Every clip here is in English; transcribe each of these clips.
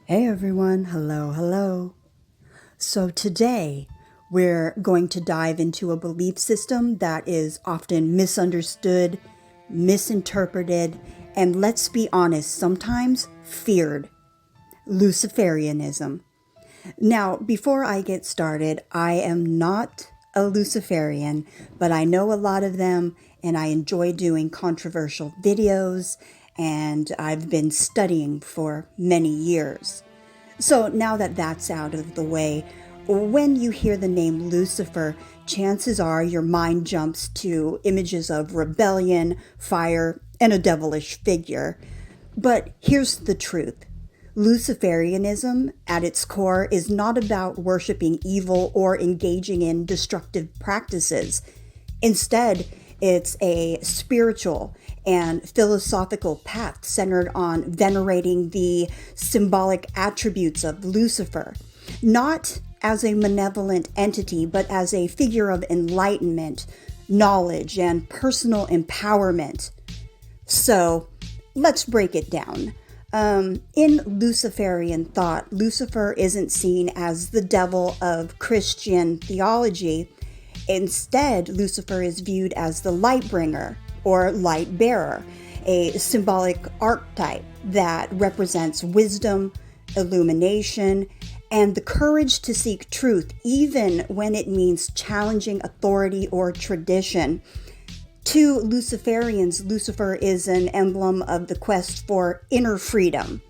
Hey everyone, hello. So today we're going to dive into a belief system that is often misunderstood, misinterpreted, and let's be honest, sometimes feared. Luciferianism. Now, before I get started, I am not a Luciferian, but I know a lot of them and I enjoy doing controversial videos and I've been studying for many years. So now that that's out of the way, when you hear the name Lucifer, chances are your mind jumps to images of rebellion, fire, and a devilish figure. But here's the truth. Luciferianism, at its core, is not about worshiping evil or engaging in destructive practices. Instead, it's a spiritual and philosophical path centered on venerating the symbolic attributes of Lucifer, not as a malevolent entity, but as a figure of enlightenment, knowledge, and personal empowerment. So, let's break it down. In Luciferian thought, Lucifer isn't seen as the devil of Christian theology. Instead, Lucifer is viewed as the light bringer or light bearer, a symbolic archetype that represents wisdom, illumination, and the courage to seek truth, even when it means challenging authority or tradition. To Luciferians, Lucifer is an emblem of the quest for inner freedom.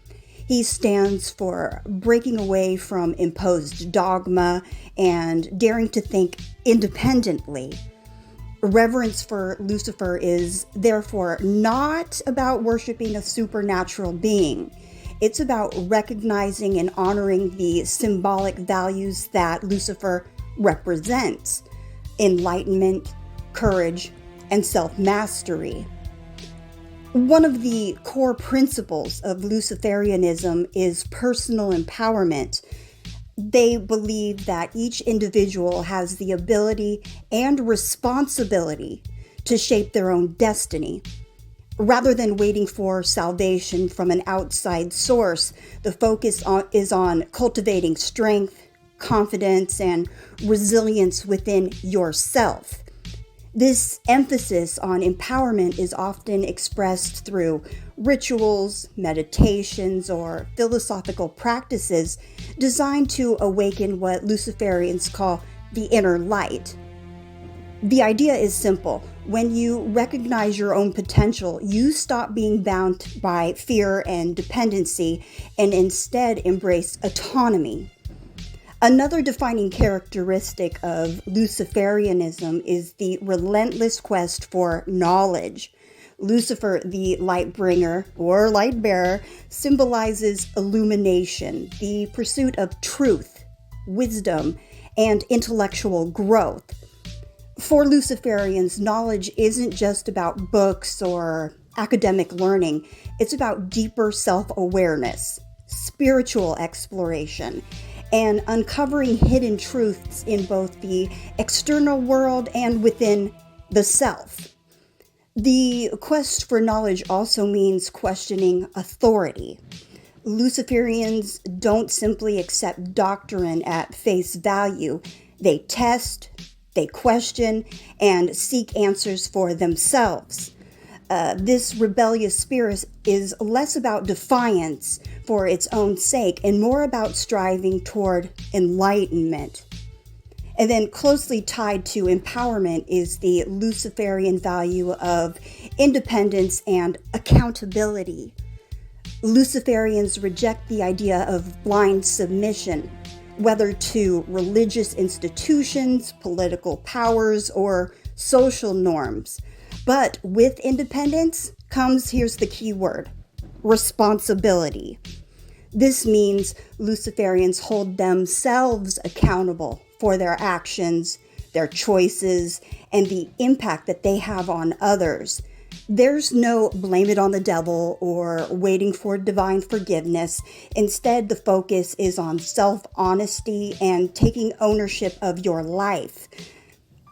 He stands for breaking away from imposed dogma and daring to think independently. Reverence for Lucifer is therefore not about worshiping a supernatural being. It's about recognizing and honoring the symbolic values that Lucifer represents: enlightenment, courage, and self-mastery. One of the core principles of Luciferianism is personal empowerment. They believe that each individual has the ability and responsibility to shape their own destiny. Rather than waiting for salvation from an outside source, the focus is on cultivating strength, confidence, and resilience within yourself. This emphasis on empowerment is often expressed through rituals, meditations, or philosophical practices designed to awaken what Luciferians call the inner light. The idea is simple. When you recognize your own potential, you stop being bound by fear and dependency and instead embrace autonomy. Another defining characteristic of Luciferianism is the relentless quest for knowledge. Lucifer, the light bringer or light bearer, symbolizes illumination, the pursuit of truth, wisdom, and intellectual growth. For Luciferians, knowledge isn't just about books or academic learning, it's about deeper self-awareness, spiritual exploration, and uncovering hidden truths in both the external world and within the self. The quest for knowledge also means questioning authority. Luciferians don't simply accept doctrine at face value. They test, they question, and seek answers for themselves. This rebellious spirit is less about defiance for its own sake and more about striving toward enlightenment. And then closely tied to empowerment is the Luciferian value of independence and accountability. Luciferians reject the idea of blind submission, whether to religious institutions, political powers, or social norms. But with independence comes, here's the key word, responsibility. This means Luciferians hold themselves accountable for their actions, their choices, and the impact that they have on others. There's no blame it on the devil or waiting for divine forgiveness. Instead, the focus is on self-honesty and taking ownership of your life.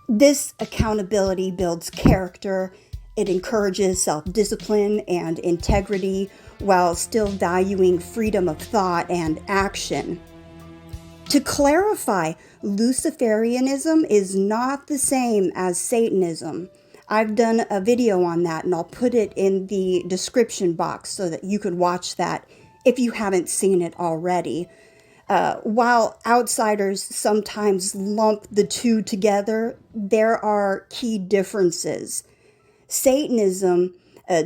This accountability builds character, it encourages self-discipline and integrity, while still valuing freedom of thought and action. To clarify, Luciferianism is not the same as Satanism. I've done a video on that, and I'll put it in the description box so that you could watch that if you haven't seen it already. While outsiders sometimes lump the two together, there are key differences. Satanism,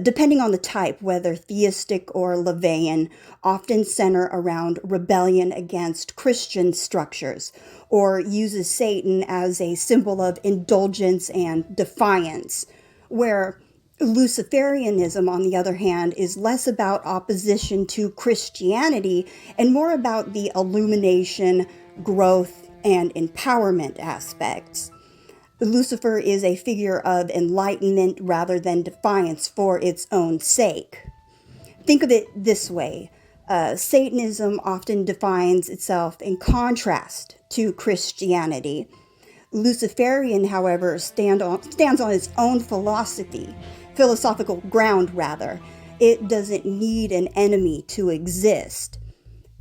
depending on the type, whether theistic or LaVeyan, often center around rebellion against Christian structures, or uses Satan as a symbol of indulgence and defiance, where Luciferianism, on the other hand, is less about opposition to Christianity and more about the illumination, growth, and empowerment aspects. Lucifer is a figure of enlightenment rather than defiance for its own sake. Think of it this way. Satanism often defines itself in contrast to Christianity. Luciferian, however, stands on its own philosophical ground, rather. It doesn't need an enemy to exist.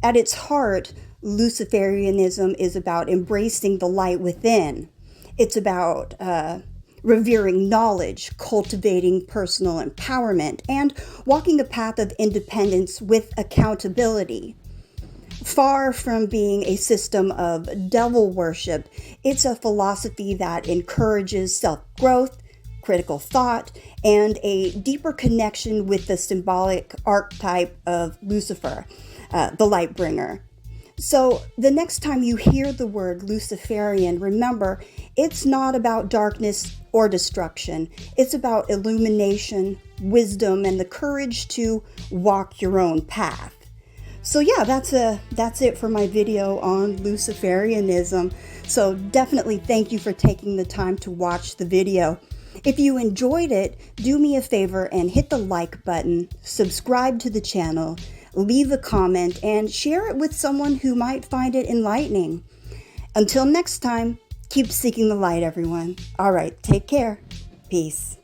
At its heart, Luciferianism is about embracing the light within. It's about revering knowledge, cultivating personal empowerment, and walking a path of independence with accountability. Far from being a system of devil worship, it's a philosophy that encourages self-growth, critical thought, and a deeper connection with the symbolic archetype of Lucifer, the light bringer. So the next time you hear the word Luciferian, remember, it's not about darkness or destruction. It's about illumination, wisdom, and the courage to walk your own path. So yeah, that's it for my video on Luciferianism. So definitely thank you for taking the time to watch the video. If you enjoyed it, do me a favor and hit the like button, subscribe to the channel, leave a comment, and share it with someone who might find it enlightening. Until next time, keep seeking the light, everyone. All right, take care. Peace.